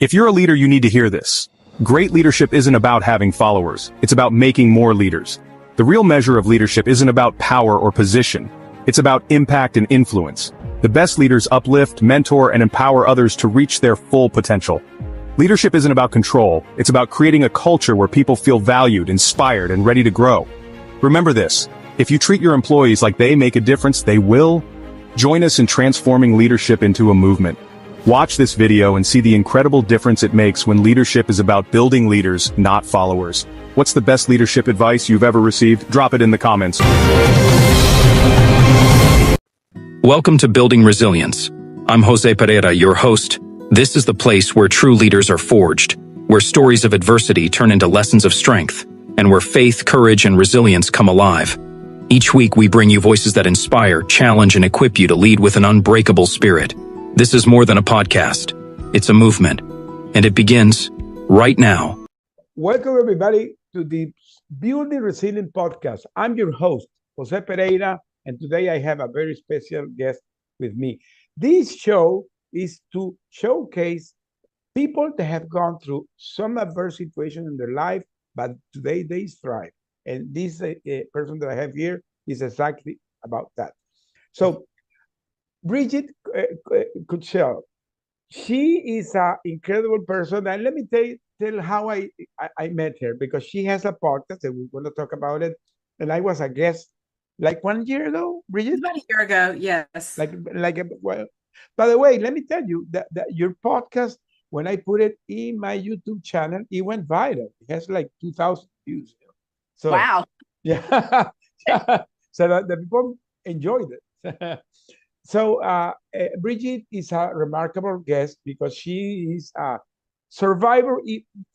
If you're a leader, you need to hear this. Great leadership isn't about having followers. It's about making more leaders. The real measure of leadership isn't about power or position. It's about impact and influence. The best leaders uplift, mentor, and empower others to reach their full potential. Leadership isn't about control. It's about creating a culture where people feel valued, inspired, and ready to grow. Remember this. If you treat your employees like they make a difference, they will. Join us in transforming leadership into a movement. Watch this video and see the incredible difference it makes when leadership is about building leaders, not followers. What's the best leadership advice you've ever received? Drop it in the comments. Welcome to Building Resilience. I'm Jose Pereira, your host. This is the place where true leaders are forged, where stories of adversity turn into lessons of strength, and where faith, courage, and resilience come alive. Each week we bring you voices that inspire, challenge, and equip you to lead with an unbreakable spirit. This is more than a podcast. It's a movement, and it begins right now. Welcome, everybody, to the Building Resilient podcast. I'm your host, Jose Pereira, and today I have a very special guest with me. This show is to showcase people that have gone through some adverse situation in their life, but today they thrive. And this person that I have here is exactly about that. So, Brigitte Cutshall, she is an incredible person. And let me tell how I met her, because she has a podcast and we're going to talk about it. And I was a guest like 1 year ago, Brigitte? About a year ago, yes. Well, by the way, let me tell you that your podcast, when I put it in my YouTube channel, it went viral. It has like 2,000 views. So, wow. Yeah. So the people enjoyed it. So Brigitte is a remarkable guest because she is a survivor.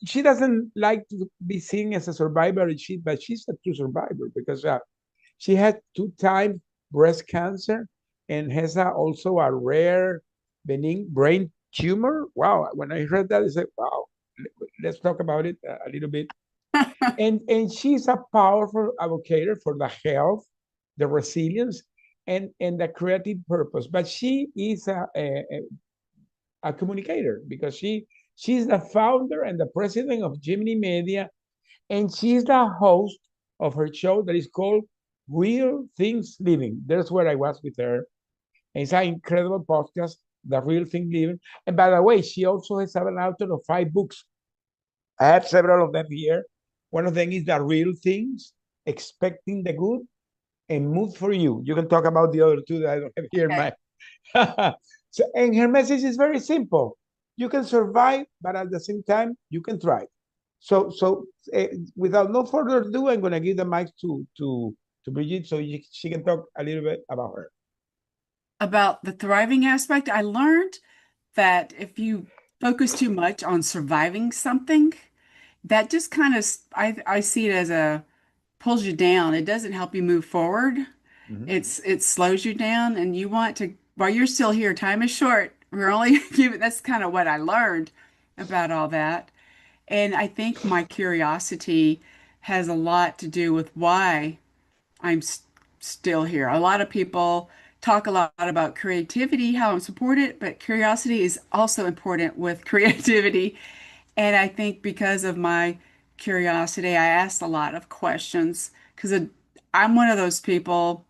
She doesn't like to be seen as a survivor, but she's a true survivor because she had 2 times breast cancer and has also a rare benign brain tumor. Wow. When I heard that, I said, wow, let's talk about it a little bit. and she's a powerful advocate for the health, the resilience, and the creative purpose. But she is a communicator because she's the founder and the president of Gemini Media, and she's the host of her show that is called Real Things Living. That's where I was with her. And it's an incredible podcast, The Real Thing Living. And by the way, she also is an author of 5 books. I have several of them here. One of them is The Real Things, Expecting the Good, and Mood for You. You can talk about the other 2 that I don't have here. Okay. And her message is very simple. You can survive, but at the same time, you can thrive. So without no further ado, I'm going to give the mic to Brigitte so she can talk a little bit about her. About the thriving aspect, I learned that if you focus too much on surviving something, that just kind of, I see it as pulls you down. It doesn't help you move forward. Mm-hmm. It slows you down, and you want to, while you're still here, time is short. We're only that's kind of what I learned about all that. And I think my curiosity has a lot to do with why I'm still here. A lot of people talk a lot about creativity, how I'm supported, but curiosity is also important with creativity. And I think because of my curiosity, I asked a lot of questions because I'm one of those people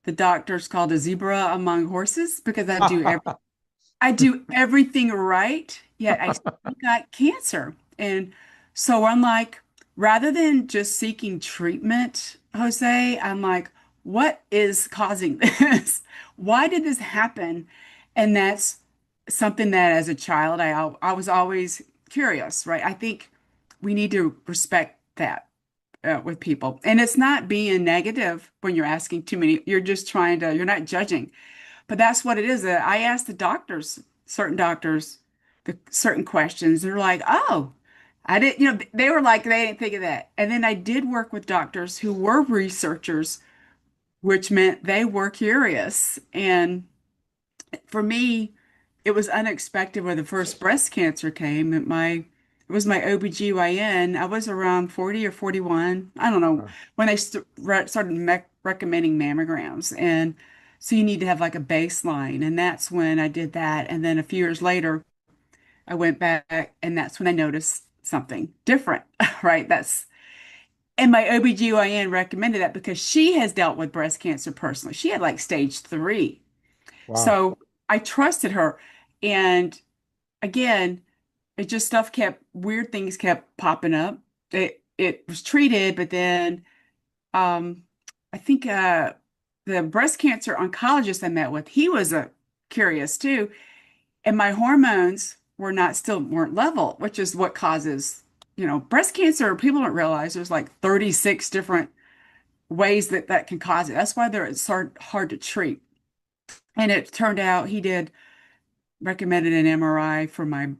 the doctors called a zebra among horses because I do everything right, yet I still got cancer. And so I'm like, rather than just seeking treatment, Jose, I'm like, what is causing this? Why did this happen? And that's something that as a child, I was always curious, right? I think we need to respect that with people. And it's not being negative when you're asking too many, you're just you're not judging. But that's what it is. I asked certain doctors, the certain questions. They're like, oh, I didn't, they were like, they didn't think of that. And then I did work with doctors who were researchers, which meant they were curious. And for me, it was unexpected when the first breast cancer came. It was my OBGYN. I was around 40 or 41. I don't know, when they started recommending mammograms. And so you need to have like a baseline. And that's when I did that. And then a few years later, I went back, and that's when I noticed something different, right? And my OBGYN recommended that because she has dealt with breast cancer personally. She had like stage 3. Wow. So I trusted her. And again, it just weird things kept popping up. It was treated, but then um, I think the breast cancer oncologist I met with, he was curious too, and my hormones weren't level, which is what causes, breast cancer. People don't realize there's like 36 different ways that can cause it. That's why it's hard to treat. And it turned out he did recommended an MRI for my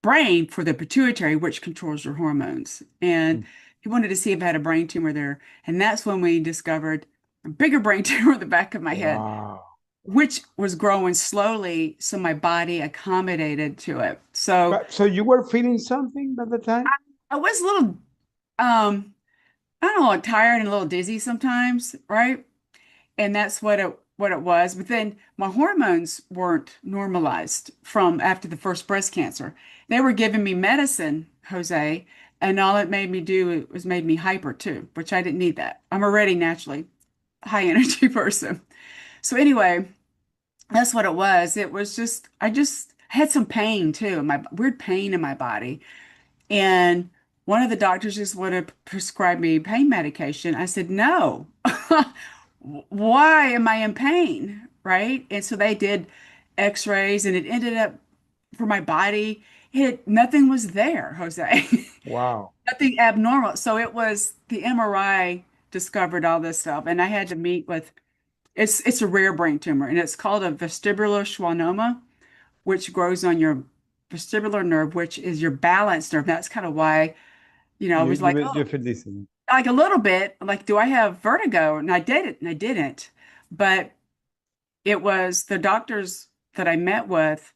brain for the pituitary, which controls your hormones. And Mm. he wanted to see if I had a brain tumor there. And that's when we discovered a bigger brain tumor in the back of my head, Wow. which was growing slowly. So my body accommodated to it. So But so you were feeling something at the time? I was a little, I don't know, like tired and a little dizzy sometimes, right? And that's what it was. But then my hormones weren't normalized from after the first breast cancer. They were giving me medicine, Jose, and all it made me do was made me hyper too, which I didn't need that. I'm already naturally a high energy person. So anyway, that's what it was. It was just I just had some pain too, my weird pain in my body. And one of the doctors just wanted to prescribe me pain medication. I said, no. Why am I in pain? Right? And so they did x-rays, and it ended up for my body, nothing was there, Jose. Wow. Nothing abnormal. So it was the MRI discovered all this stuff. And I had to meet with it's a rare brain tumor, and it's called a vestibular schwannoma, which grows on your vestibular nerve, which is your balance nerve. That's kind of why, I was like, oh, You feel this. like a little bit, like, do I have vertigo? And I did it, and I didn't. But it was the doctors that I met with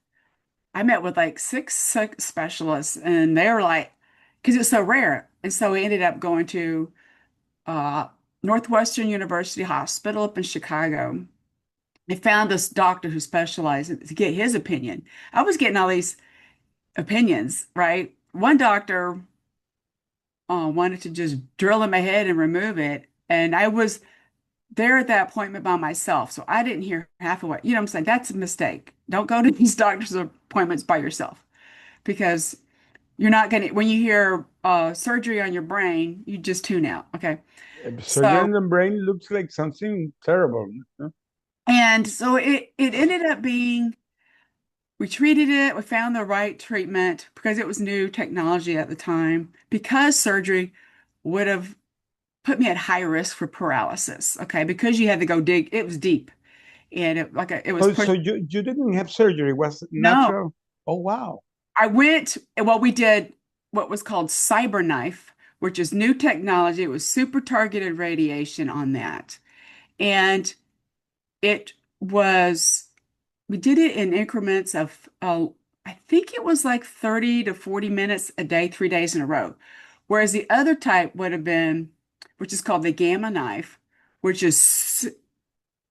like six specialists, and they were like, because it's so rare. And so we ended up going to uh, Northwestern University Hospital up in Chicago. They found this doctor who specialized to get his opinion. I was getting all these opinions, right? One doctor wanted to just drill in my head and remove it. And I was there at that appointment by myself. So I didn't hear half of what I'm saying. That's a mistake. Don't go to these doctor's appointments by yourself because you're not going to, when you hear surgery on your brain, you just tune out. Okay. Surgery So, on the brain looks like something terrible. Huh? and so it ended up being, we treated it, we found the right treatment because it was new technology at the time, because surgery would have put me at high risk for paralysis. Okay. Because you had to go dig, it was deep, and it was So pushed. you didn't have surgery, it was No, natural? Oh, wow. we did what was called cyberknife, which is new technology. It was super targeted radiation on that. And it was, we did it in increments of, I think it was like 30 to 40 minutes a day, 3 days in a row. Whereas the other type would have been, which is called the gamma knife, which is,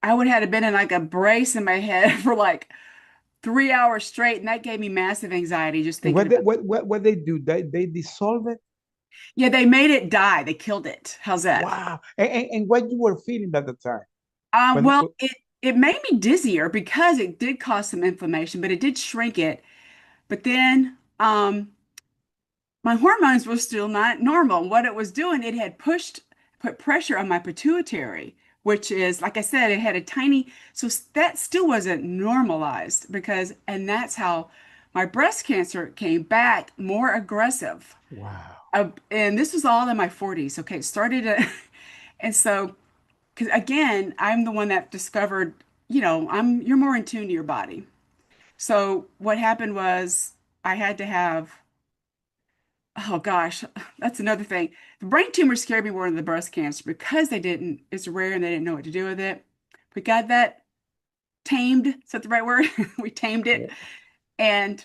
I would have been in like a brace in my head for like 3 hours straight. And that gave me massive anxiety just And thinking about. what they do? They dissolve it? Yeah, they made it die. They killed it. How's that? Wow. And what you were feeling at the time? Well, it made me dizzier because it did cause some inflammation, but it did shrink it. But then my hormones were still not normal. What it was doing, it had put pressure on my pituitary, which is, like I said, it had a tiny, so that still wasn't normalized and that's how my breast cancer came back more aggressive. Wow. And this was all in my 40s. Okay, it started, and so, because again, I'm the one that discovered, you're more in tune to your body. So what happened was I had to have, oh gosh, that's another thing. The brain tumor scared me more than the breast cancer because it's rare and they didn't know what to do with it. We got that tamed. Is that the right word? We tamed it. And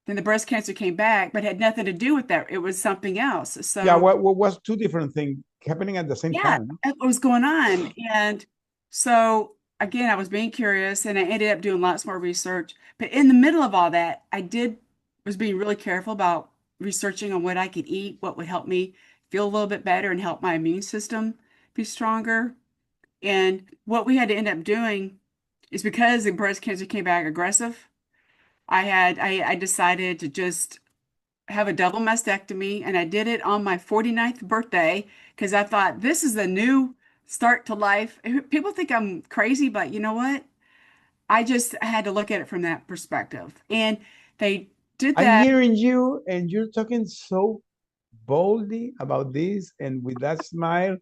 then the breast cancer came back, but had nothing to do with that. It was something else. Yeah, So what was two different things happening at the same yeah, time? what was going on? And so again, I was being curious and I ended up doing lots more research. But in the middle of all that, was being really careful about researching on what I could eat, what would help me feel a little bit better and help my immune system be stronger. And what we had to end up doing is because the breast cancer came back aggressive, I decided to just have a double mastectomy, and I did it on my 49th birthday because I thought this is a new start to life. People think I'm crazy, but you know what? I just had to look at it from that perspective. And they did I'm that. hearing you, and you're talking so boldly about this, and with that smile,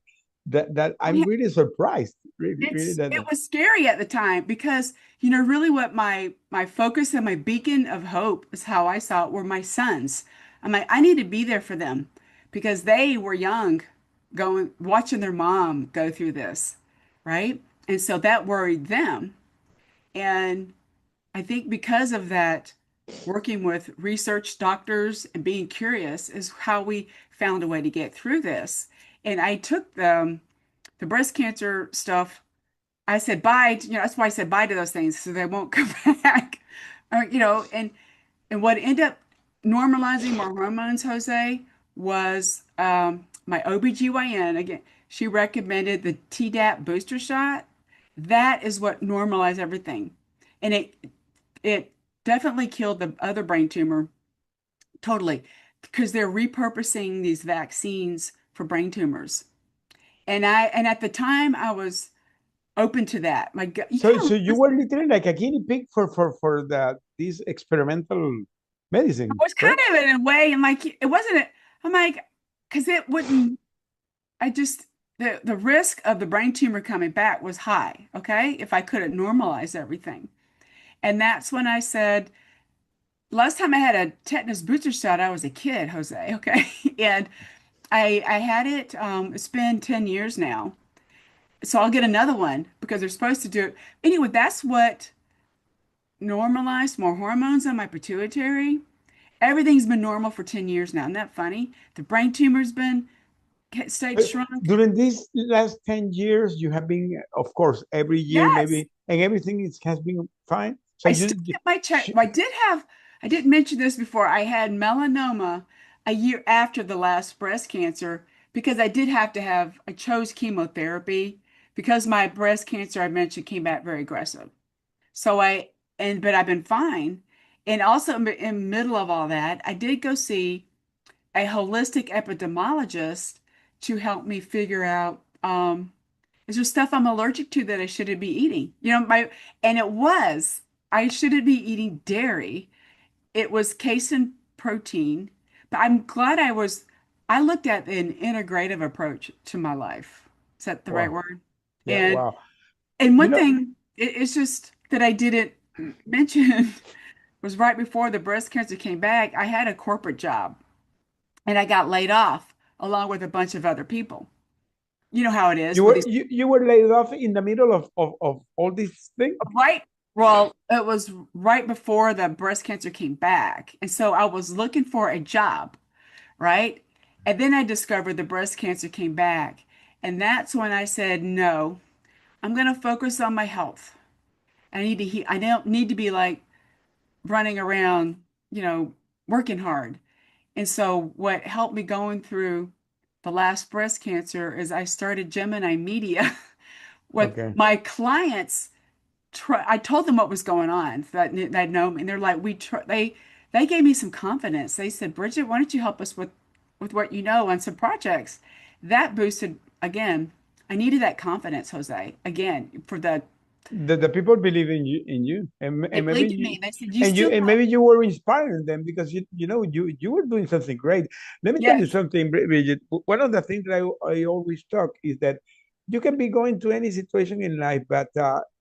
that I'm really surprised. Really, really It was scary at the time because, really what my focus and my beacon of hope is how I saw it were my sons. I'm like, I need to be there for them because they were young, going watching their mom go through this, right? And so that worried them. And I think because of that, working with research doctors and being curious is how we found a way to get through this. And I took the breast cancer stuff. I said bye. That's why I said bye to those things so they won't come back. And what ended up normalizing my hormones, Jose, was my OBGYN. Again, she recommended the Tdap booster shot. That is what normalized everything. And it definitely killed the other brain tumor totally because they're repurposing these vaccines for brain tumors. And at the time I was open to that. My God, you So, kind so of you were literally like a guinea pig for this experimental I medicine, was kind correct? of in a way, and like it wasn't. I'm like, because it wouldn't. I just the risk of the brain tumor coming back was high. Okay, if I couldn't normalize everything, and that's when I said, last time I had a tetanus booster shot, I was a kid, Jose. Okay, and I had it. It's been 10 years now, so I'll get another one because they're supposed to do it anyway. That's what normalized more hormones on my pituitary. Everything's been normal for 10 years now. Isn't that funny? The brain tumor's been stayed shrunk. During these last 10 years, you have been, of course, every year Yes. maybe, and everything has been fine. So I still get my check. sh- Well, I didn't mention this before. I had melanoma a year after the last breast cancer because I chose chemotherapy because my breast cancer I mentioned came back very aggressive. So but I've been fine. And also in the middle of all that, I did go see a holistic epidemiologist to help me figure out is there stuff I'm allergic to that I shouldn't be eating? And it was I shouldn't be eating dairy. It was casein protein, but I'm glad I looked at an integrative approach to my life. Is that the right wow, word? yeah, And wow. and You one know, thing it's just that I didn't mention was right before the breast cancer came back, I had a corporate job and I got laid off along with a bunch of other people. You know how it is with these, you were laid off in the middle of all this thing. right? Well, it was right before the breast cancer came back. And so I was looking for a job, right? And then I discovered the breast cancer came back. And that's when I said, no, I'm going to focus on my health. I don't need to be like running around, you know, working hard. And so what helped me going through the last breast cancer is I started Gemini Media with Okay. my clients. I told them what was going on that know me, and they're like, they gave me some confidence. They said, Bridget, why don't you help us with what you know on some projects? That boosted again. I needed that confidence, Jose, again for the The people believe in you, they and maybe believed in you me. They said, you still and have maybe you were inspiring them because you were doing something great. Let me tell you yes, something, Bridget. One of the things that I always talk is that you can be going to any situation in life, but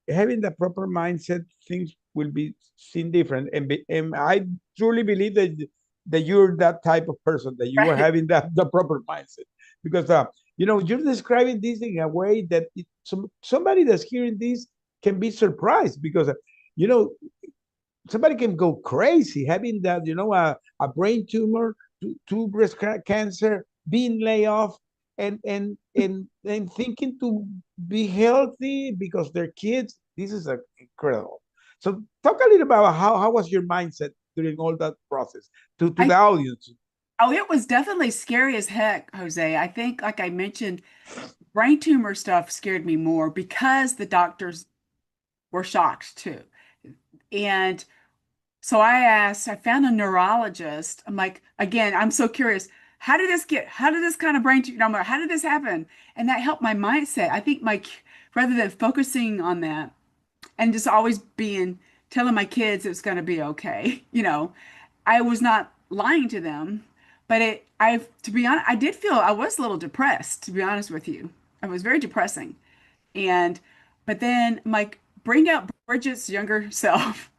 having the proper mindset, things will be seen different. And I truly believe that you're that type of person, that you are right, having the proper mindset because you're describing this in a way that somebody that's hearing this can be surprised because you know somebody can go crazy having that a brain tumor, two breast cancer, being laid off, and thinking to be healthy because their kids This is incredible. So talk a little about how was your mindset during all that process to the audience. Oh, it was definitely scary as heck, Jose. I think, like I mentioned, brain tumor stuff scared me more because the doctors were shocked too. And so I found a neurologist. I'm like, again, I'm so curious. How did this kind of brain tumor, how did this happen? And that helped my mindset. I think rather than focusing on that and just always telling my kids it's going to be okay, I was not lying to them, but to be honest, I was a little depressed, to be honest with you. It was very depressing. And, but then like bring out Bridget's younger self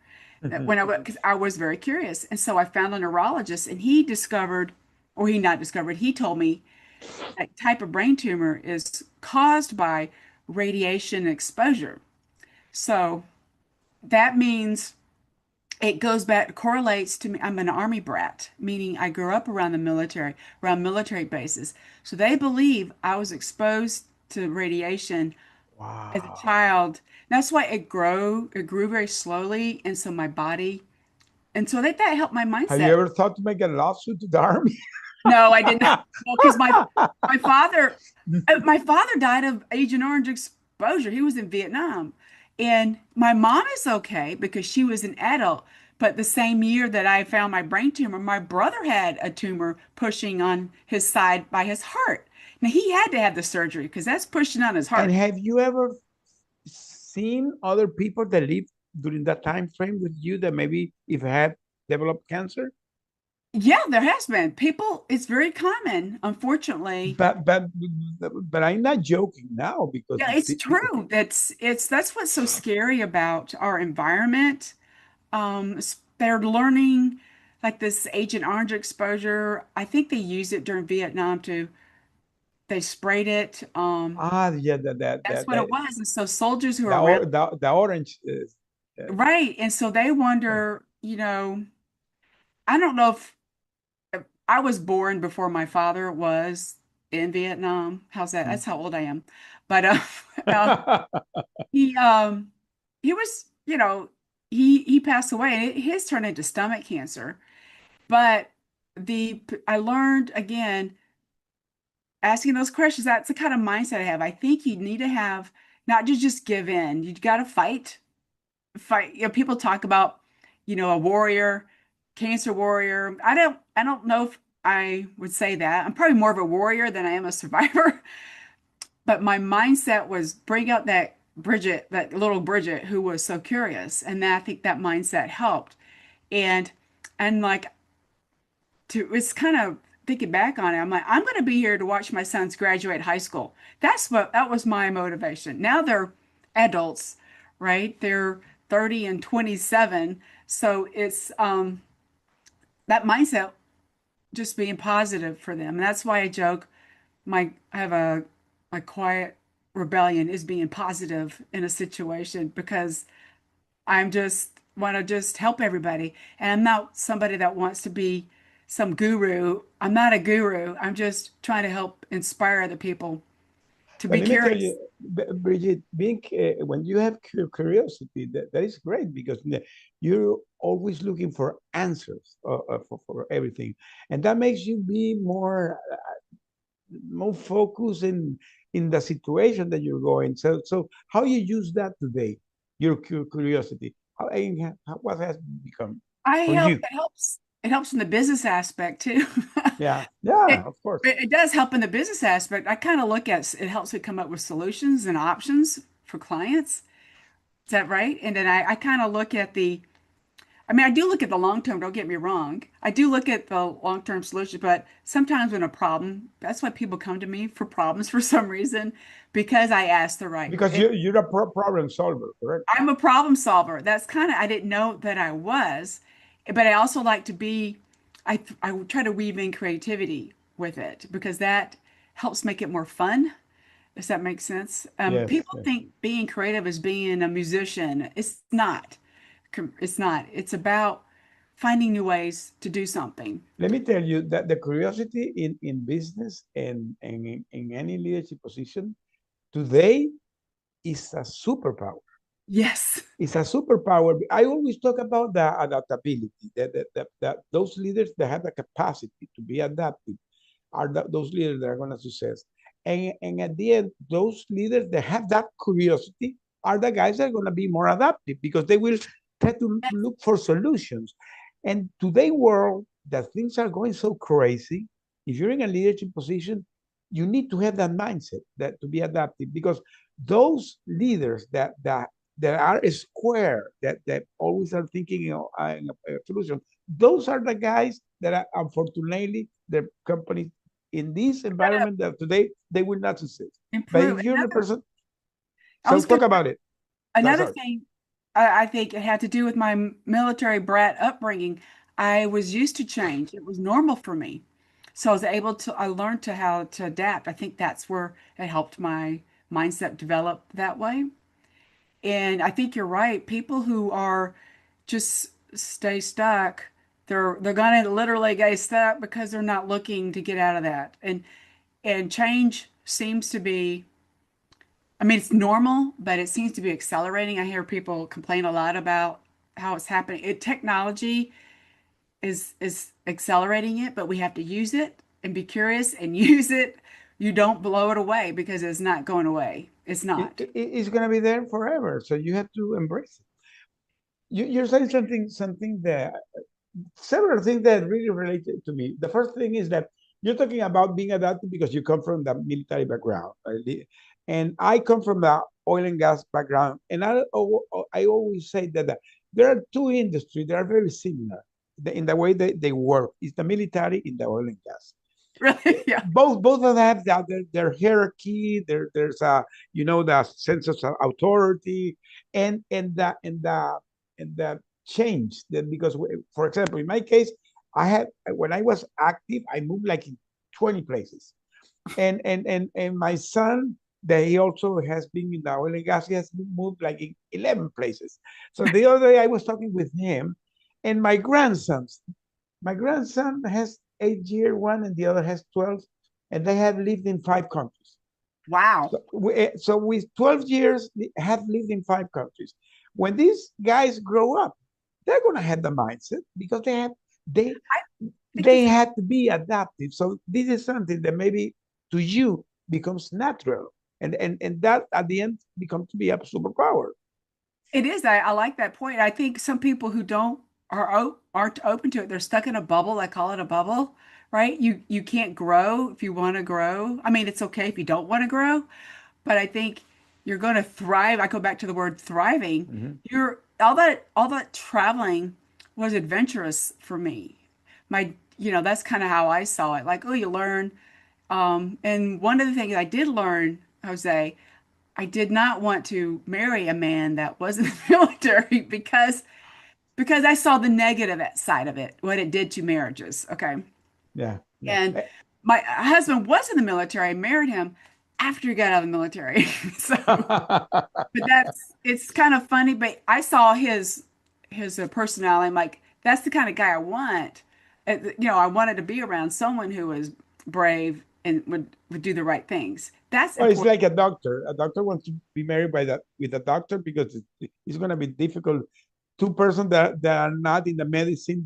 because I was very curious. And so I found a neurologist and he told me that type of brain tumor is caused by radiation exposure. So that means it correlates to me. I'm an Army brat, meaning I grew up around around military bases. So they believe I was exposed to radiation as a Wow. child. That's why it grew very slowly. And so and so that helped my Have you mindset. ever thought to make a lawsuit to the army? No, I did not. Well, because my father, my father died of Agent Orange exposure. He was in Vietnam. And my mom is okay because she was an adult. But the same year that I found my brain tumor, my brother had a tumor pushing on his side by his heart. Now he had to have the surgery because that's pushing on his And heart. have you ever seen other people that lived during that time frame with you that maybe if had developed cancer? Yeah, there has been. It's very common, unfortunately. But I'm not joking now because Yeah, it's true. That's what's so scary about our environment. They're learning like this Agent Orange exposure. I think they used it during Vietnam they sprayed it. yeah, That's what it was. And so soldiers who are around, the orange is, right? And so they wonder, I don't know if I was born before my father was in Vietnam. How's that? That's how old I am. But uh, he he was, he passed away and his turned into stomach cancer. But I learned again, asking those questions, that's the kind of mindset I have. I think you need to have not to just give in. You got to fight. People talk about, a warrior, cancer warrior. I don't know if I would say that. I'm probably more of a warrior than I am a survivor. But my mindset was bring out that little Bridget who was so curious. And I think that mindset helped. And like it's kind of thinking back on it, I'm like, I'm going to be here to watch my sons graduate high school. That was my motivation. Now they're adults, right? They're 30 and 27. So it's that mindset just being positive for them. And that's why I joke I have a quiet rebellion is being positive in a situation because I'm just want to just help everybody. And I'm not somebody that wants to be some guru. I'm not a guru. I'm just trying to help inspire other people to But be let me tell curious. you, Brigitte, when you have curiosity, that is great because you're always looking for answers for everything, and that makes you be more focused in the situation that you're going. So how you use that today, your curiosity, what has become I for help. you? It helps in the business aspect too. Yeah, yeah, It, of course. it does help in the business aspect. I kind of look at it helps me come up with solutions and options for clients. Is that right? And then I kind of look at I mean, I do look at the long term, don't get me wrong. I do look at the long term solution, but sometimes when a problem, that's why people come to me for problems for some reason, because I ask the right. Because you're a problem solver, correct? I'm a problem solver. I didn't know that I was, but I also like to I try to weave in creativity with it because that helps make it more fun. Does that make sense? Yes, People yes. think being creative is being a musician. It's not. It's not. It's about finding new ways to do something. Let me tell you that the curiosity in business and in any leadership position today is a superpower. Yes. It's a superpower. I always talk about the adaptability, that those leaders that have the capacity to be adaptive are those leaders that are going to success. And at the end, those leaders that have that curiosity are the guys that are going to be more adaptive because they will try to look for solutions. And today world, that things are going so crazy. If you're in a leadership position, you need to have that mindset that to be adaptive because those leaders that are square, that always are thinking, in a solution. Those are the guys that are, unfortunately, the companies in this environment that today they will not succeed. But Improve. if you're the person, I so was going talk to about it. That's Another all. thing, I think it had to do with my military brat upbringing. I was used to change. It was normal for me. So I learned to how to adapt. I think that's where it helped my mindset develop that way. And I think you're right. People who are just stay stuck, they're gonna literally get stuck because they're not looking to get out of that. And change seems to be, I mean, it's normal, but it seems to be accelerating. I hear people complain a lot about how it's happening. Technology is accelerating it, but we have to use it and be curious and use it. You don't blow it away because it's not going away. It's not. It's going to be there forever. So you have to embrace it. You're saying something that several things that really related to me. The first thing is that you're talking about being adapted because you come from the military background, right? And I come from the oil and gas background. And I always say that there are two industries that are very similar in the way they work. It's the military in the oil and gas. Really? Yeah. Both of them have their hierarchy. There's the sense of authority and the change that because for example in my case I had when I was active I moved like in 20 places and my son that he also has been in the oil and gas he has moved like in 11 places. So the other day I was talking with him and my grandson has 8 year one and the other has 12 and they have lived in 5 countries. Wow. So with 12 years, they have lived in 5 countries. When these guys grow up, they're gonna have the mindset because they I think they it's had to be adaptive. So this is something that maybe to you becomes natural, and that at the end becomes to be a superpower. It is. I like that point. I think some people who don't aren't open to it. They're stuck in a bubble. I call it a bubble, right? You can't grow if you want to grow. I mean, it's okay if you don't want to grow, but I think you're going to thrive. I go back to the word thriving. Mhm. You're all that traveling was adventurous for me. That's kind of how I saw it. Like, oh, you learn. And one of the things I did learn, Jose, I did not want to marry a man that was in the military because I saw the negative side of it, what it did to marriages. Okay. Yeah, yeah. And my husband was in the military. I married him after he got out of the military. So, but it's kind of funny, but I saw his personality. I'm like, that's the kind of guy I want. I wanted to be around someone who was brave and would do the right things. That's Well, it's important. like a doctor. A doctor wants to be married with a doctor because it's going to be difficult. Two persons that are not in the medicine,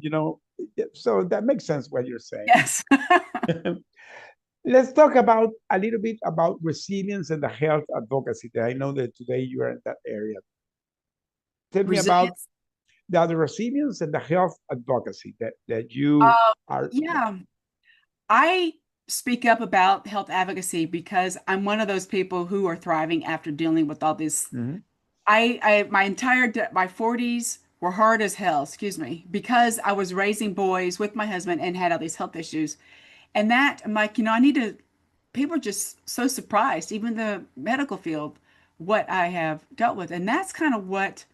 so that makes sense what you're saying. Yes. Let's talk about a little bit about resilience and the health advocacy. That I know that today you are in that area. Tell me about Resilience. the resilience and the health advocacy that you Uh, are. yeah. I speak up about health advocacy because I'm one of those people who are thriving after dealing with all this. Mhm. My 40s were hard as hell, excuse me, because I was raising boys with my husband and had all these health issues. And that I'm like, I need to, people are just so surprised, even the medical field, what I have dealt with. And that's kind of what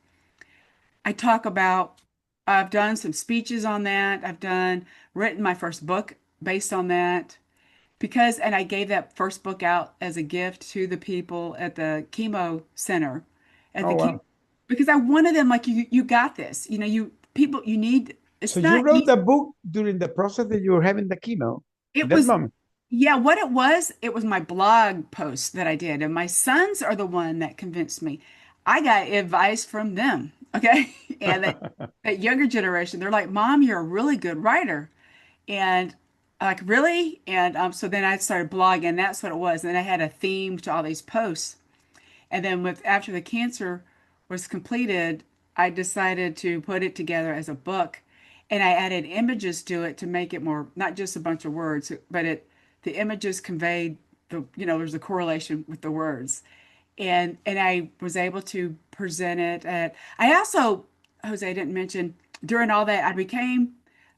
I talk about. I've done some speeches on that. Written my first book based on that. And I gave that first book out as a gift to the people at the chemo center at Oh the chemo, wow! because I wanted them like you got this. You need, So it's you not wrote easy. the book during the process that you were having the chemo in It that was, moment. yeah, what it was my blog post that I did. And my sons are the one that convinced me. I got advice from them. Okay. And that younger generation, they're like, Mom, you're a really good writer. And like, really? And so then I started blogging. That's what it was. And then I had a theme to all these posts. And then with after the cancer was completed, I decided to put it together as a book. And I added images to it to make it more, not just a bunch of words, but the images conveyed there's a correlation with the words. And I was able to present it at, I also, Jose, I didn't mention, during all that,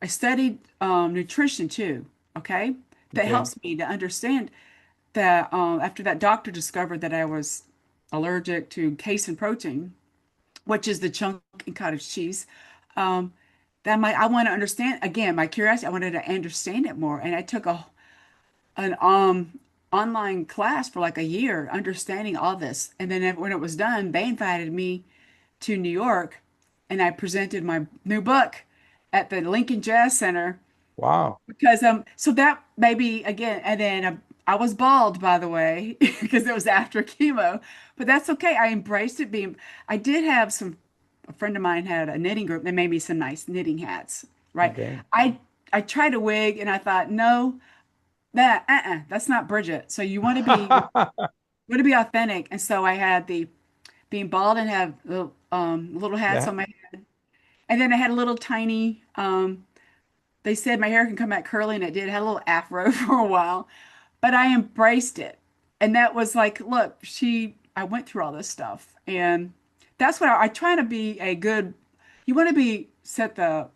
I studied nutrition too, okay? That Okay. helps me to understand that after that doctor discovered that I was allergic to casein protein, which is the chunk in cottage cheese, um, I want to understand, again, my curiosity, I wanted to understand it more. And I took an online class for like a year understanding all this. And then when it was done, they invited me to New York and I presented my new book at the Lincoln Jazz Center Wow. because so that maybe again, and then I was bald, by the way, because it was after chemo, but that's okay. I embraced it being, I did have some, a friend of mine had a knitting group that made me some nice knitting hats, right? Okay. I tried a wig and I thought, no, that's not Bridget. So you want to be authentic. And so I had the being bald and have little hats Yeah. on my head. And then I had a little tiny, they said my hair can come back curly and it did. It had a little afro for a while, but I embraced it. And that was like, look, I went through all this stuff. And that's what I try to be a good, you want to set the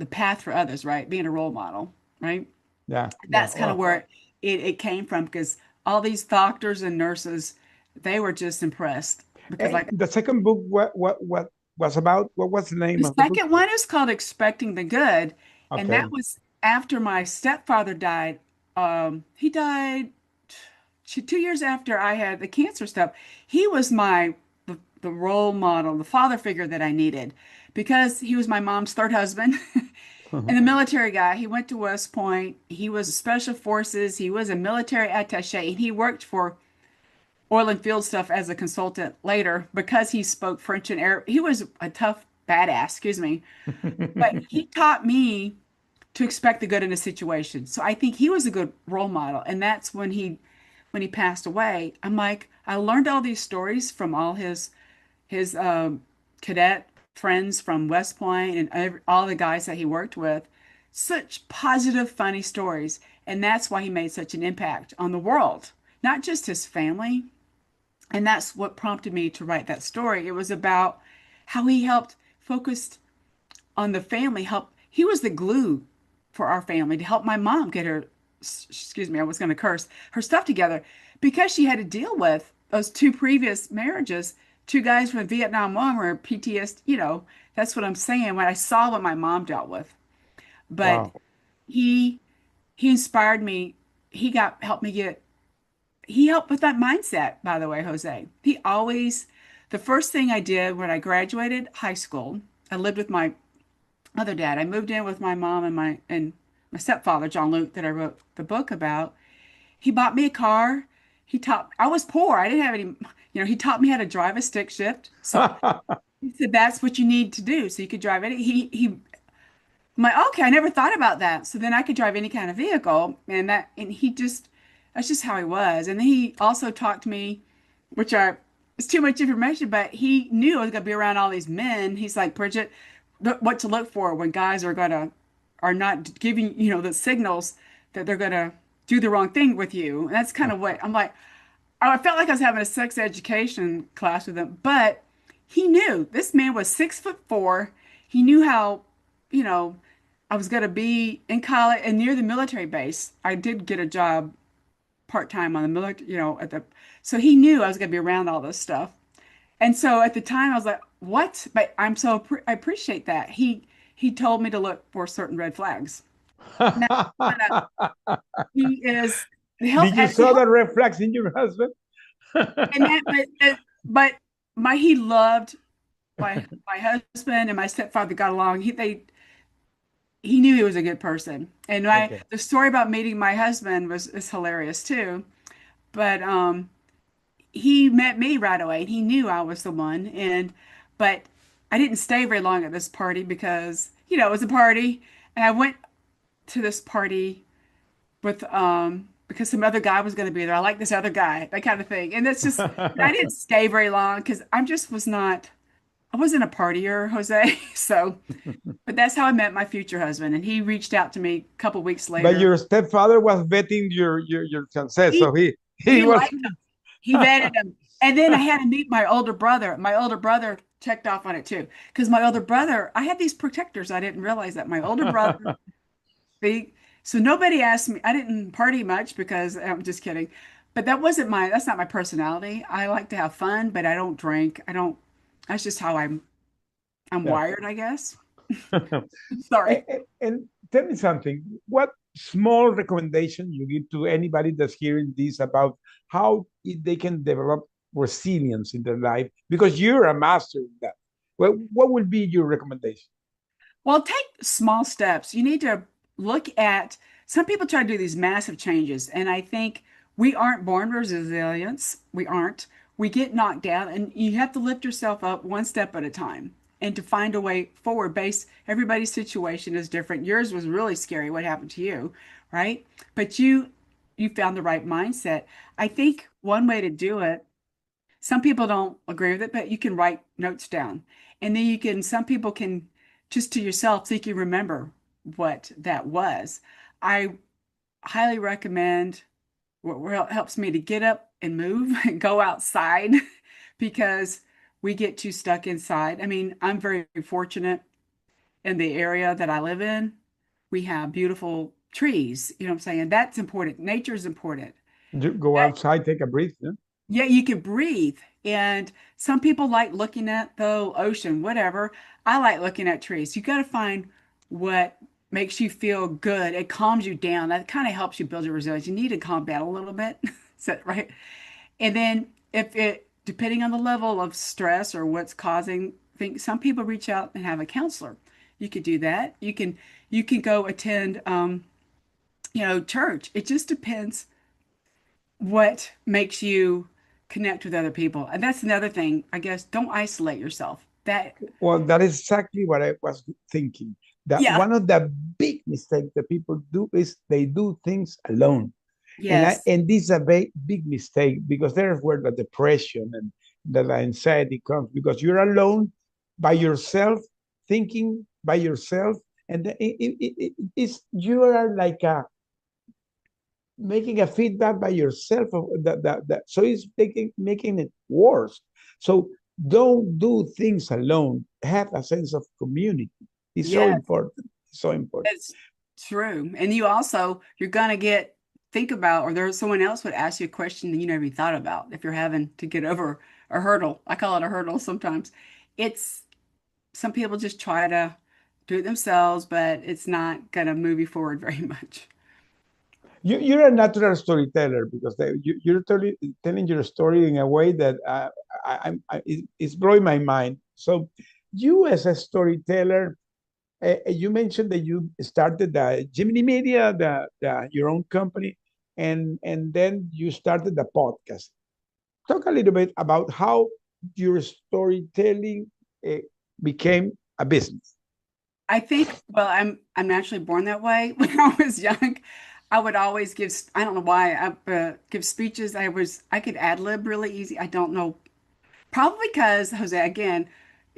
path for others, right? Being a role model, right? Yeah. Yeah. That's kind of Well, where it came from because all these doctors and nurses, they were just impressed because and like the second book, what was about? What was the the name of the book? second one is called Expecting the Good, and that Okay. was after my stepfather died. He died 2 years after I had the cancer stuff. He was the role model, the father figure that I needed because he was my mom's third husband and the military guy. He went to West Point. He was special forces. He was a military attaché, and he worked for oil and field stuff as a consultant later because he spoke French and Arab. He was a tough badass, excuse me, but he taught me to expect the good in a situation. So I think he was a good role model. And that's when he passed away. I'm like, I learned all these stories from all his cadet friends from West Point and all the guys that he worked with. Such positive, funny stories. And that's why he made such an impact on the world, not just his family, and that's what prompted me to write that story. It was about how he helped focused on the family, help he was the glue for our family to help my mom get her excuse me, I was going to curse, her stuff together because she had to deal with those two previous marriages, two guys from the Vietnam War were PTSD, that's what I'm saying when I saw what my mom dealt with. But Wow. he he inspired me. Helped me get he helped with that mindset, by the way, Jose. The first thing I did when I graduated high school, I lived with my other dad. I moved in with my mom and my stepfather, John Luke, that I wrote the book about. He bought me a car. I was poor. I didn't have any, he taught me how to drive a stick shift. So he said, that's what you need to do. So you could drive it. I'm like, okay, I never thought about that. So then I could drive any kind of vehicle, that's just how he was. And then he also talked to me, it's too much information, but he knew I was gonna be around all these men. He's like, Bridget, what to look for when guys are not giving, the signals that they're gonna do the wrong thing with you. And that's kind of what I'm like. I felt like I was having a sex education class with him, but he knew this man was 6'4". He knew how, you know, I was going to be in college and near the military base. I did get a job part-time on the military, so he knew I was going to be around all this stuff. And so at the time I was like, what? But I appreciate that. He told me to look for certain red flags. Now, kinda- he is Did you he saw the red flags in your husband? and that, but he loved my husband and my stepfather got along. He knew he was a good person. And Okay. the story about meeting my husband is hilarious too. But he met me right away and he knew I was the one. But I didn't stay very long at this party because, it was a party. And I went to this party with, because some other guy was going to be there. I like this other guy, that kind of thing. And that's just, I didn't stay very long because I wasn't a partier, Jose. So, but that's how I met my future husband. And he reached out to me a couple weeks But later. your stepfather was vetting your fiancé, so He, he he was. liked him. He vetted him. And then I had to meet my older brother. My older brother checked off on it too. Because my older brother, I had these protectors. I didn't realize that. My older brother, they, so nobody asked me. I didn't party much because I'm just kidding. But that's not my personality. I like to have fun, but I don't drink. That's just how I'm Yeah. wired, I guess. Sorry. And tell me something. What small recommendation you give to anybody that's hearing this about how they can develop resilience in their life? Because you're a master in that. Well, what would be your recommendation? Well, take small steps. You need to look at some people try to do these massive changes, and I think we aren't born with resilience. We aren't. We get knocked down, and you have to lift yourself up one step at a time and to find a way forward based. Everybody's situation is different. Yours was really scary what happened to you, right? But you found the right mindset. I think one way to do it, some people don't agree with it, but you can write notes down. And then some people can just to yourself think you remember what that was. I highly recommend what helps me to get up and move and go outside because we get too stuck inside. I mean, I'm very fortunate in the area that I live in. We have beautiful trees, you know what I'm saying? That's important. Nature is important. You go outside, take a breath. Yeah? Yeah, you can breathe. And some people like looking at the ocean, whatever. I like looking at trees. You got to find what makes you feel good. It calms you down. That kind of helps you build your resilience. You need to calm down a little bit. Is that right? And then depending on the level of stress or what's causing things, some people reach out and have a counselor. You could do that. You can go attend, church. It just depends what makes you connect with other people. And that's another thing, I guess, don't isolate yourself. Well, that is exactly what I was thinking. That Yeah, one of the big mistakes that people do is they do things alone. yes, And this is a big mistake because there's where the depression and the anxiety comes because you're alone by yourself, thinking by yourself, and it's you are like making a feedback by yourself of that so it's making it worse. So don't do things alone. Have a sense of community. It's so yes, important. So important. it's true. And you're gonna think about, or there's someone else would ask you a question that you never even thought about if you're having to get over a hurdle. I call it a hurdle sometimes. It's some people just try to do it themselves, but it's not gonna move you forward very much. You're a natural storyteller because you're telling your story in a way that it's blowing my mind. So, you as a storyteller, you mentioned that you started the Gemini Media, your own company, and then you started the podcast. Talk a little bit about how your storytelling uh, became a business. I think, well, I'm naturally born that way. When I was young, I would always I don't know why, give speeches. I could ad lib really easy. I don't know, probably because Jose, again,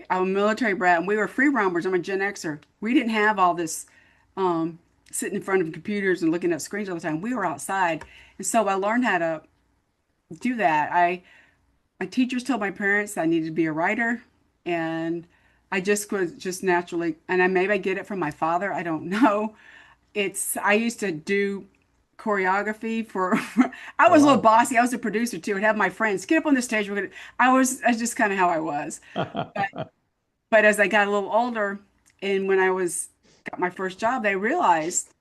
I'm a military brat and we were free roamers. I'm a Gen Xer. We didn't have all this um, sitting in front of computers and looking at screens all the time. We were outside, and so I learned how to do that. My teachers told my parents I needed to be a writer, and I just was just naturally, and maybe I get it from my father. I don't know. I used to do choreography for, I Oh, was a little wow. bossy. I was a producer too. I'd have my friends get up on the stage. That's just kind of how I was. But as I got a little older, and when got my first job, they realized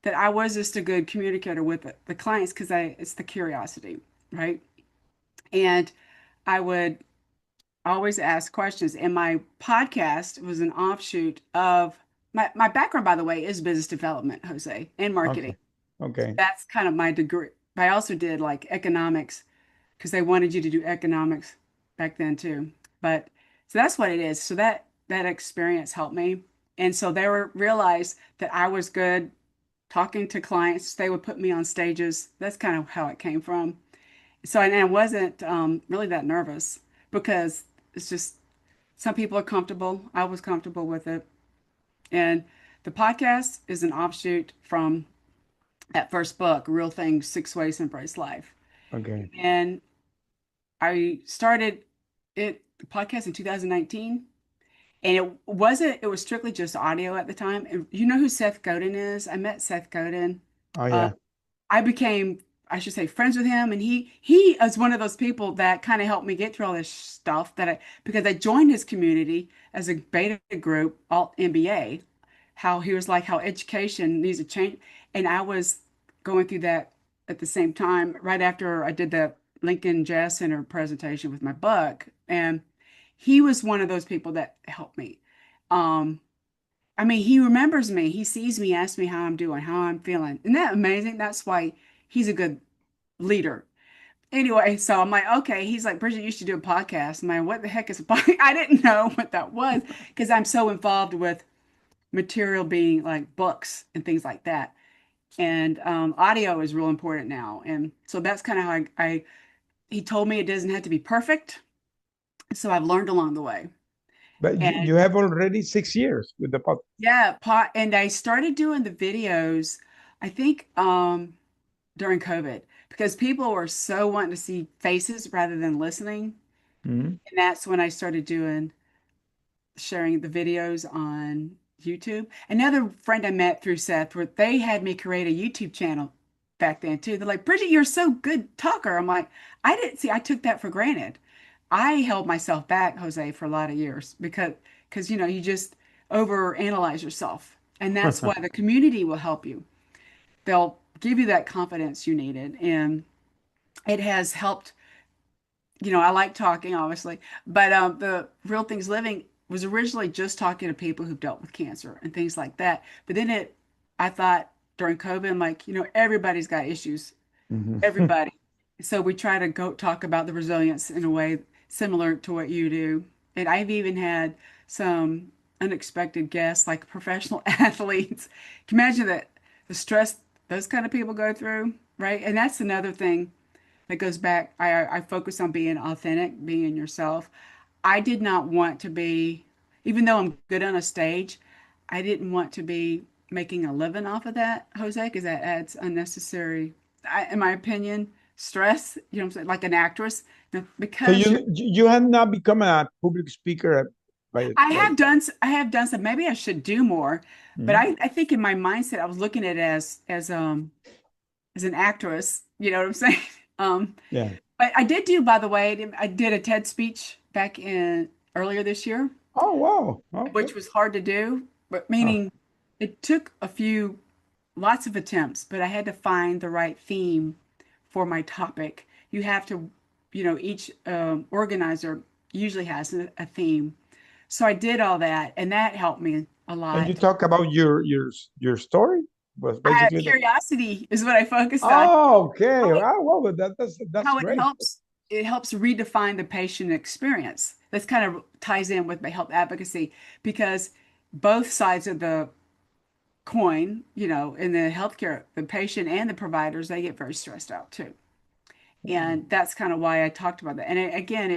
that I was just a good communicator with the clients because it's the curiosity, right? And I would always ask questions. And my podcast was an offshoot of my background, by the way, is business development, Jose, and Okay. marketing. Okay. That's kind of my degree. I also did like economics, because they wanted you to do economics back then too. But so that's what it is. So that experience helped me. And so they realized that I was good talking to clients. They would put me on stages. That's kind of how it came from. So and I wasn't really that nervous because it's just some people are comfortable. I was comfortable with it. And the podcast is an offshoot from that first book, Real Things, Six Ways to Embrace Life. Okay. And I started the podcast in 2019. And it was strictly just audio at the time. And you know who Seth Godin is? I met Seth Godin. Oh Uh, yeah. I became, I should say, friends with him. And he is one of those people that kind of helped me get through all this stuff because I joined his community as a beta group, all MBA, how he was like, how education needs to change. And I was going through that at the same time, right after I did the Lincoln Jazz Center presentation with my book. And he was one of those people that helped me. Um, I mean, he remembers me. He sees me, asks me how I'm doing, how I'm feeling. Isn't that amazing? That's why he's a good leader. Anyway, so I'm like, okay. He's like, Bridget, you should do a podcast. I'm like, what the heck is a podcast? I didn't know what that was because I'm so involved with material being like books and things like that. And audio is real important now. And so that's kind of how he told me it doesn't have to be perfect. So I've learned along the way. But And you have already 6 years with the podcast. yeah, and I started doing the videos, I think during COVID because people were so wanting to see faces rather than listening. Mhm. And that's when I started sharing the videos on YouTube. Another friend I met through Seth, where they had me create a YouTube channel back then too. They're like, Bridget, you're so good talker. I'm like, I didn't see, I took that for granted. I held myself back, Jose, for a lot of years because you just overanalyze yourself. And that's why the community will help you. They'll give you that confidence you needed. And it has helped. I like talking, obviously, but the Real Things Living was originally just talking to people who've dealt with cancer and things like that. But then I thought during COVID, I'm like, everybody's got issues, Mhm. everybody. So we try to go talk about the resilience in a way similar to what you do. And I've even had some unexpected guests, like professional athletes. Can you imagine that the stress those kind of people go through, right? And that's another thing that goes back. I focus on being authentic, being yourself. I did not want to be, even though I'm good on a stage, I didn't want to be making a living off of that, Jose, because that adds unnecessary, in my opinion, stress. You know what I'm saying? Like an actress, So because you have not become a public speaker I have done some. Maybe I should do more, but Mhm. I think in my mindset I was looking at it as an actress. You know what I'm saying? Um, Yeah. But I did do, by the way, I did a TED speech back in earlier this year, Oh wow. Okay. which was hard to do, but Oh. meaning it took lots of attempts, but I had to find the right theme for my topic. You have to, each organizer usually has a theme. So I did all that, and that helped me a And you lot. talk about your story was basically the. Curiosity is what I focused on. Oh, okay. How it, Oh, well, but that's how it great. helps it helps redefine the patient experience. This kind of ties in with my health advocacy because both sides of the coin, in the healthcare, the patient and the providers, they get very stressed out too. And that's kind of why I talked about that. And again,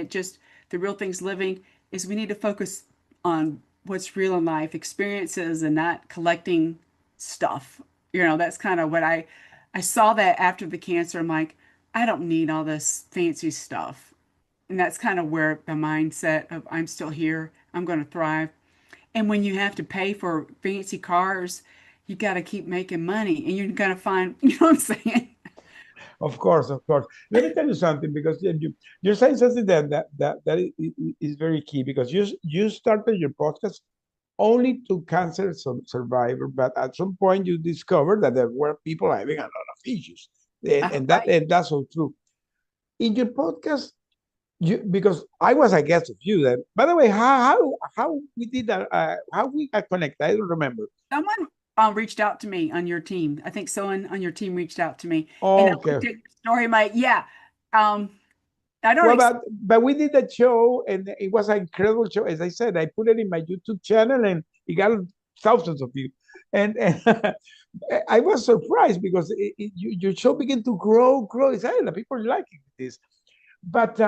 the real things living is we need to focus on what's real in life, experiences, and not collecting stuff. That's kind of what I saw that after the cancer. I'm like, I don't need all this fancy stuff. And that's kind of where the mindset of I'm still here, I'm going to thrive. And when you have to pay for fancy cars, you got to keep making money and you're going to find, you know what I'm saying? Of course, of course. Let me tell you something because you're saying something that is very key because you started your podcast only to cancer survivor, but at some point you discovered that there were people having a lot of issues, Right. and that's so true. In your podcast, because I was a guest of you. Then, by the way, how we did that? How we got connected? I don't remember. Someone reached out to me on your team. I think someone on your team reached out to me, and I Okay. looked at your story. I'm like, yeah. Um, I don't. Well, but we did that show, and it was an incredible show. As I said, I put it in my YouTube channel, and it got thousands of views. And I was surprised because your show began to grow. It's hey, the people are liking this. But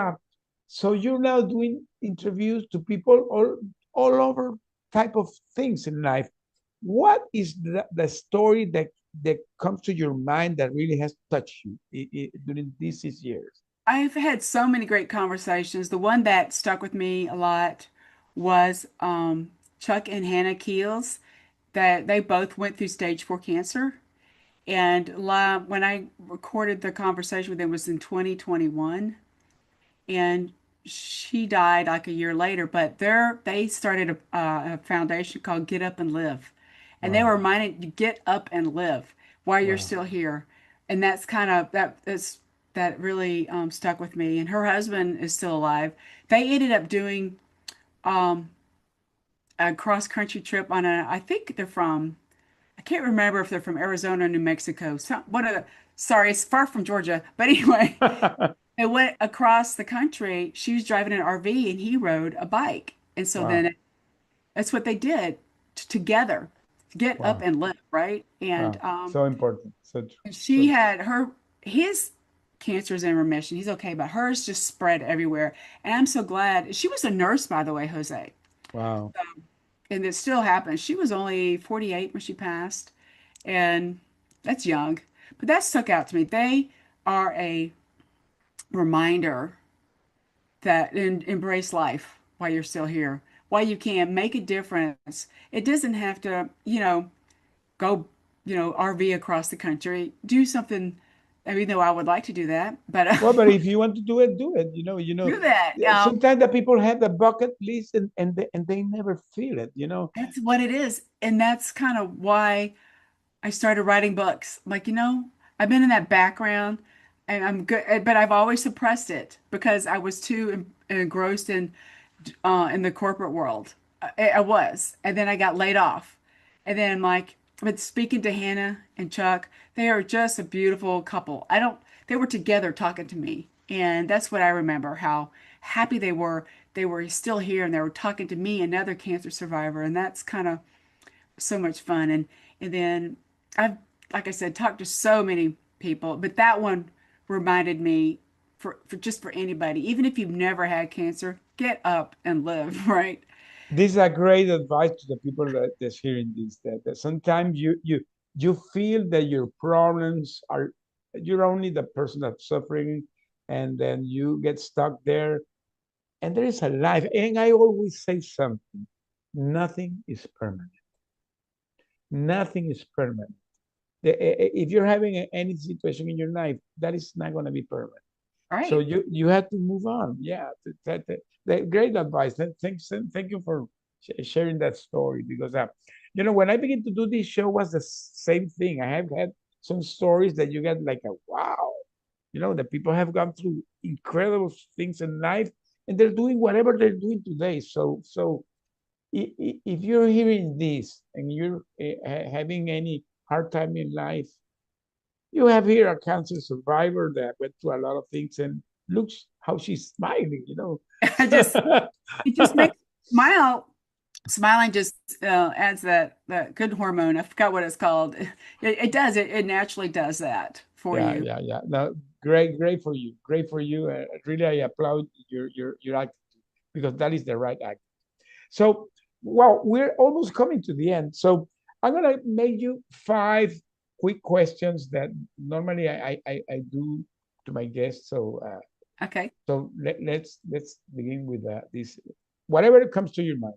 so you're now doing interviews to people all over type of things in life. What is the story that comes to your mind that really has touched you during these 6 years? I've had so many great conversations. The one that stuck with me a lot was Chuck and Hannah Keels, that they both went through stage 4 cancer. And when I recorded the conversation with them was in 2021, and she died like a year later. But they started a foundation called Get Up and Live, and they were Wow. reminded you get up and live while you're Wow. still here, and that's kind of that really stuck with me. And her husband is still alive. They ended up doing um, a cross country trip on a. I think they're from. I can't remember if they're from Arizona or New Mexico. Sorry, it's far from Georgia. But anyway, they went across the country. She was driving an RV and he rode a bike. And so Wow. then that's what they did together, get up Wow. and live, right? And Wow. So important. So true. she had his cancer is in remission. He's okay, but hers just spread everywhere. And I'm so glad. She was a nurse, by the way, Jose. Wow. And it still happens. She was only 48 when she passed, and that's young. But that stuck out to me. They are a reminder that embrace life while you're still here, while you can make a difference. It doesn't have to, go, RV across the country, do something. I mean, though I would like to do that, but Well, but if you want to do it, do it. do that. Sometimes the people have the bucket list and they never feel it. That's what it is. And that's kind of why I started writing books. Like, I've been in that background and I'm good, but I've always suppressed it because I was too engrossed in the corporate world. I was. And then I got laid off. And then but speaking to Hannah and Chuck, they are just a beautiful couple. They were together talking to me. And that's what I remember, how happy they were. They were still here and they were talking to me, another cancer survivor. And that's kind of so much fun. And then I've, like I said, talked to so many people, but that one reminded me for anybody, even if you've never had cancer, get up and live, right? This is a great advice to the people that's hearing this. That sometimes you feel that your problems are you're only the person that's suffering, and then you get stuck there. And there is a life. And I always say something: nothing is permanent. Nothing is permanent. If you're having any situation in your life, that is not going to be permanent. So Right. you have to move on. Yeah, that great advice. Thank you for sharing that story because when I began to do this show was the same thing. I have had some stories that you get like a wow. The people have gone through incredible things in life and they're doing whatever they're doing today. So if you're hearing this and you're having any hard time in life, you have here a cancer survivor that went through a lot of things and looks how she's smiling. I just it just makes smile. Smiling just adds that good hormone. I forgot what it's called. It does. It naturally does that for Yeah, you. yeah, yeah. No, great for you. Great for you. Really, I applaud your act because that is the right act. So, well, we're almost coming to the end. So I'm gonna make you 5 quick questions that normally I do to my guests. Okay. So let's begin with this. Whatever comes to your mind.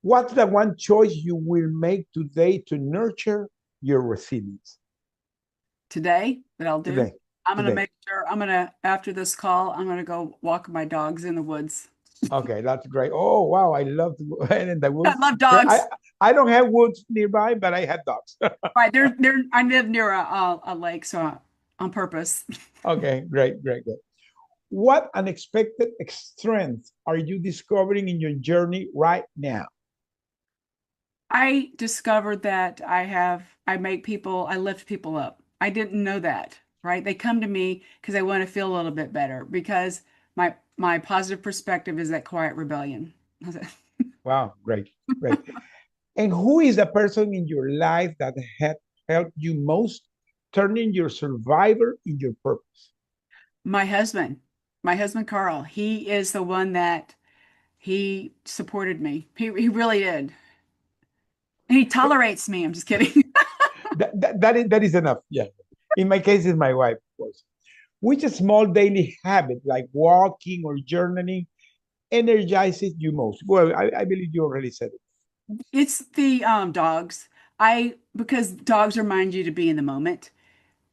What's the one choice you will make today to nurture your resilience? Today, what I'll do, Today, I'm gonna today. make sure after this call, I'm gonna go walk my dogs in the woods. Okay, that's great. Oh wow, I love to go in the I woods. love Well, dogs. I don't have woods nearby, but I have dogs. Right, I live near a lake, so on purpose. Okay, great. What unexpected strength are you discovering in your journey right now? I discovered that I lift people up. I didn't know that. right? They come to me because they want to feel a little bit better because my positive perspective is that quiet rebellion. Wow, great, great. And who is the person in your life that had helped you most turning your survivor in your purpose? My husband, my husband Carl, he is the one that he supported me. He really did. And he tolerates me. I'm just kidding. That is enough. Yeah. In my case, it's my wife, of course. Which small daily habit, like walking or journaling, energizes you most? Well, I believe you already said it. It's the dogs. I because dogs remind you to be in the moment,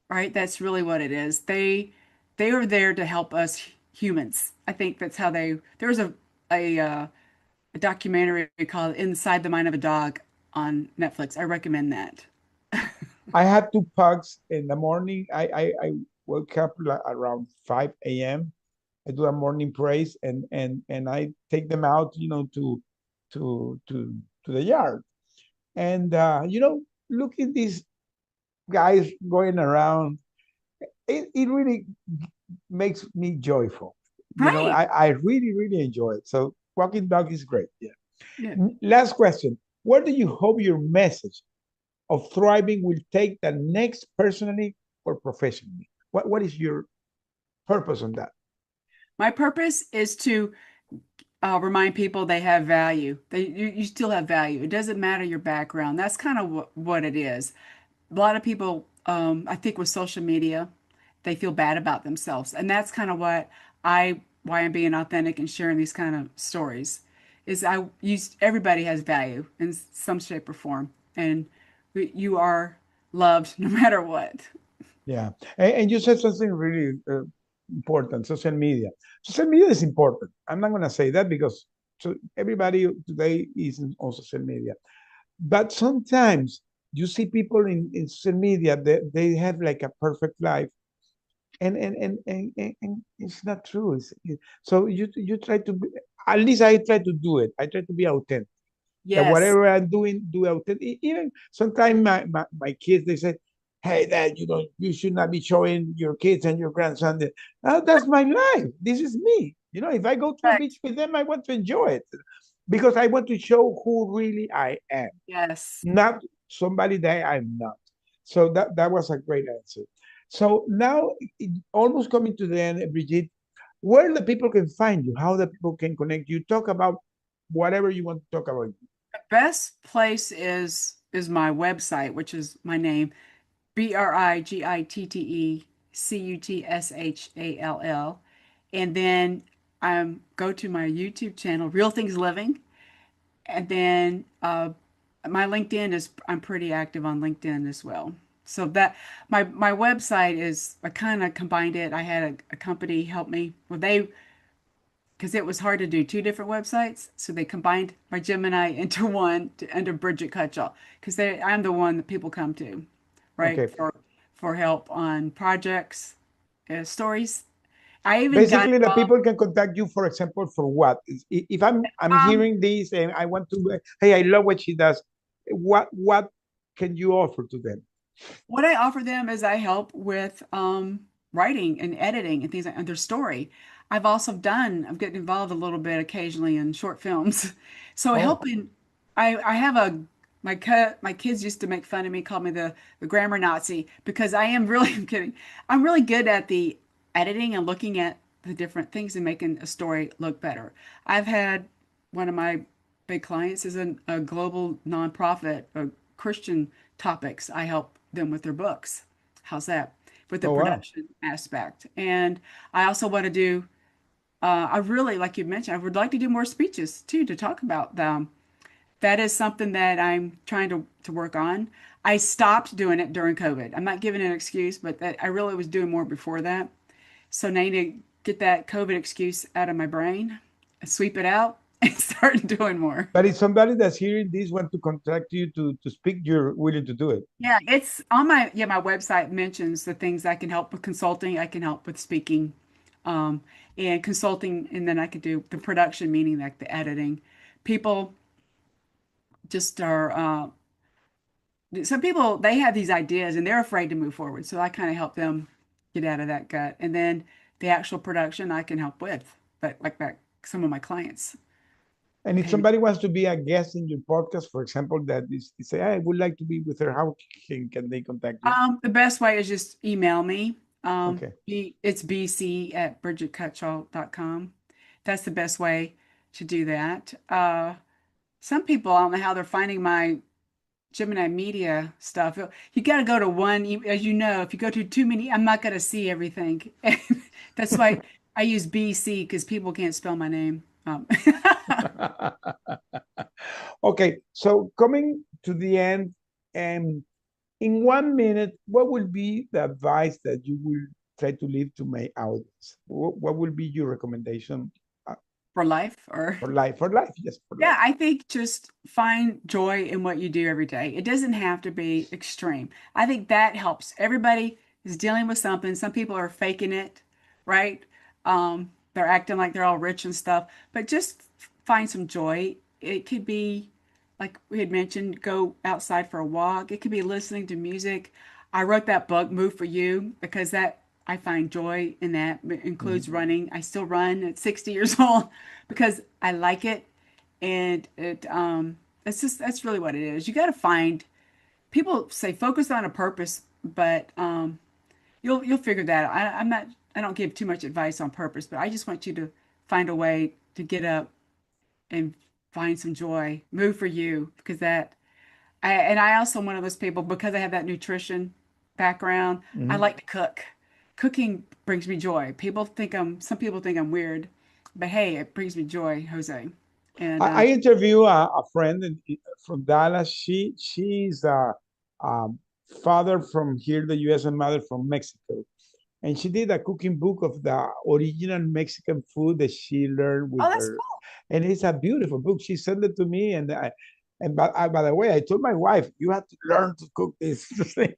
right? That's really what it is. They are there to help us humans. I think that's how there's a documentary called Inside the Mind of a Dog on Netflix. I recommend that. I had two pugs in the morning. I woke up like around 5 a.m. I do a morning praise and I take them out, to to to the yard. And look at these guys going around. It really makes me joyful. Right. I really, really enjoy it. So walking dog is great. Yeah. Yeah. Last question. Where do you hope your message of thriving will take the next personally or professionally? What is your purpose on that? My purpose is to remind people they have value. You still have value. It doesn't matter your background. That's kind of what it is. A lot of people, I think, with social media, they feel bad about themselves, and that's kind of why I'm being authentic and sharing these kind of stories. Is I use everybody has value in some shape or form, and you are loved no matter what. Yeah. And you said something really important, social media. Social media is important. I'm not going to say that because everybody today is on social media. But sometimes you see people in social media that they have like a perfect life. And it's not true. So you try to be, at least I try to do it. I try to be authentic. That Yes, whatever I'm doing, do authentic. Even sometimes my kids they say, "Hey, Dad, you should not be showing your kids and your grandson that." That's my life. This is me. If I go to a beach correct. with them, I want to enjoy it because I want to show who really I am, Yes. not somebody that I'm not. So that was a great answer. So now, almost coming to the end, Brigitte, where the people can find you, how the people can connect you, talk about whatever you want to talk about. The best place is my website, which is my name, Brigitte Cutshall. And then go to my YouTube channel, Real Things Living. And then my LinkedIn is I'm pretty active on LinkedIn as well. So that my website is I kind of combined it. I had a company help me. Well, they because it was hard to do two different websites, so they combined my Gemini into one under Brigitte Cutshall because I'm the one that people come to, right, Okay. for help on projects, stories. I even got Basically, the involved. people can contact you, for example, for what? If I'm Um, hearing this and I want to, hey, I love what she does. What can you offer to them? what I offer them is I help with writing and editing and things like and their story. I'm getting involved a little bit occasionally in short films. So Oh, helping, I have my kids used to make fun of me, call me the grammar Nazi because I am really, I'm kidding. I'm really good at the editing and looking at the different things and making a story look better. I've had one of my big clients is a global nonprofit, Christian topics. I help them with their books. How's that? With the oh wow. production aspect. And I also want to do, I really, like you mentioned, I would like to do more speeches too to talk about them. That is something that I'm trying to work on. I stopped doing it during COVID. I'm not giving an excuse, but that I really was doing more before that. So now I need to get that COVID excuse out of my brain, sweep it out, and start doing more. But if somebody that's hearing this want to contact you to speak, you're willing to do it. Yeah, it's on my website mentions the things I can help with consulting, I can help with speaking, um, and consulting, and then I could do the production, meaning like the editing. People just are some people they have these ideas and they're afraid to move forward. So I kind of help them get out of that gut. And then the actual production I can help with, but like that, some of my clients. And if pay me. somebody wants to be a guest in your podcast, for example, that is say, I would like to be with her, how can they contact you? The best way is just email me. Okay. It's bc@brigittecutshall.com. That's the best way to do that. Some people, I don't know how they're finding my Gemini Media stuff. You got to go to one, as you know, if you go to too many, I'm not going to see everything. That's why I use BC because people can't spell my name. Okay, so coming to the end, in 1 minute, what will be the advice that you will try to leave to my audience? What will be your recommendation For life or for life? For life, yes, for yeah, life. I think just find joy in what you do every day. It doesn't have to be extreme. I think that helps. Everybody is dealing with something. Some people are faking it, right? They're acting like they're all rich and stuff, but just find some joy. It could be, like we had mentioned, go outside for a walk. It could be listening to music. I wrote that book, Move for You, because that I find joy in that. It includes running. I still run at 60 years old because I like it. And it's just, that's really what it is. You got to find, people say focus on a purpose, but you'll figure that out. I don't give too much advice on purpose, but I just want you to find a way to get up and find some joy. Move for you, because I also one of those people, because I have that nutrition background. I like to cook. Cooking brings me joy. Some people think I'm weird, but hey, it brings me joy, Jose. And I interview a friend from Dallas. She's a father from here, the U.S., and mother from Mexico. And she did a cooking book of the original Mexican food that she learned with that's her. cool. And it's a beautiful book. She sent it to me, and by the way, I told my wife, you have to learn to cook this thing.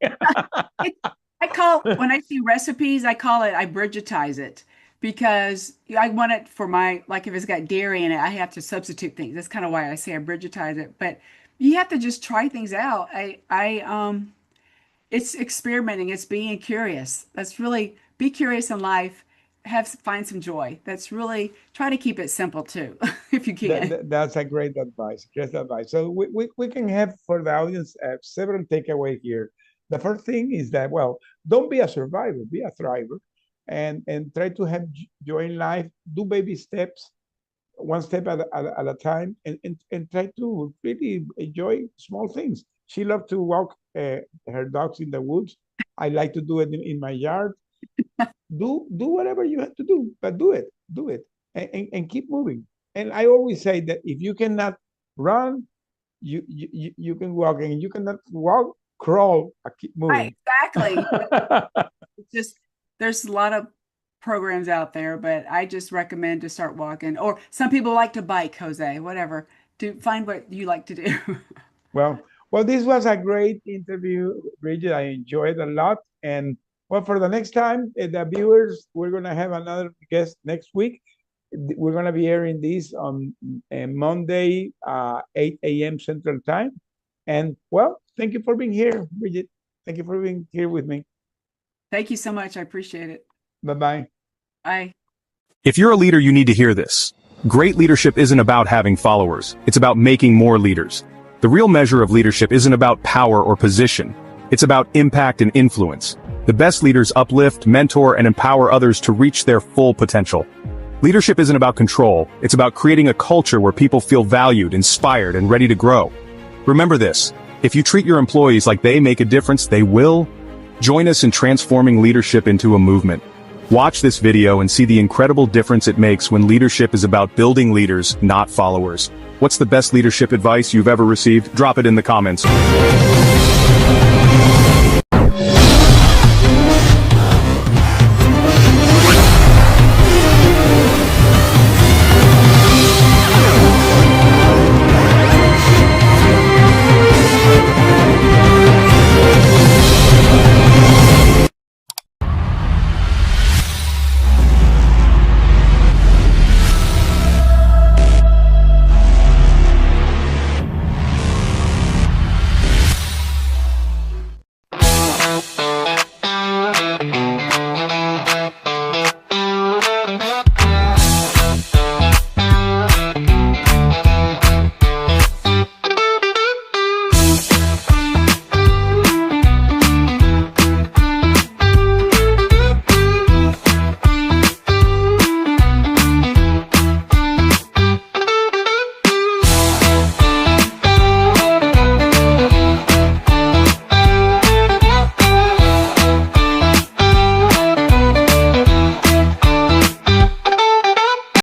When I see recipes, I Bridgetize it, because I want it for like if it's got dairy in it, I have to substitute things. That's kind of why I say I Bridgetize it. But you have to just try things out. It's experimenting. It's being curious. That's really, be curious in life. Find some joy. That's really, try to keep it simple too, if you can. That's a great advice. Great advice. So we can have for the audience several takeaways here. The first thing is that, well, don't be a survivor, be a thriver, and try to have joy in life. Do baby steps, one step at a time, and try to really enjoy small things. She loves to walk her dogs in the woods. I like to do it in my yard. Do whatever you have to do, but do it, and keep moving. And I always say that if you cannot run, you can walk, and you cannot walk, crawl, keep moving. Right, exactly. Just there's a lot of programs out there, but I just recommend to start walking. Or some people like to bike, Jose, whatever. Find what you like to do. Well, this was a great interview, Brigitte. I enjoyed it a lot. And well, for the next time, the viewers, we're going to have another guest next week. We're going to be airing this on Monday, 8 a.m. Central Time. And well, thank you for being here, Brigitte. Thank you for being here with me. Thank you so much. I appreciate it. Bye-bye. Bye. If you're a leader, you need to hear this. Great leadership isn't about having followers. It's about making more leaders. The real measure of leadership isn't about power or position. It's about impact and influence. The best leaders uplift, mentor, and empower others to reach their full potential. Leadership isn't about control. It's about creating a culture where people feel valued, inspired, and ready to grow. Remember this: if you treat your employees like they make a difference, they will. Join us in transforming leadership into a movement. Watch this video and see the incredible difference it makes when leadership is about building leaders, not followers. What's the best leadership advice you've ever received? Drop it in the comments.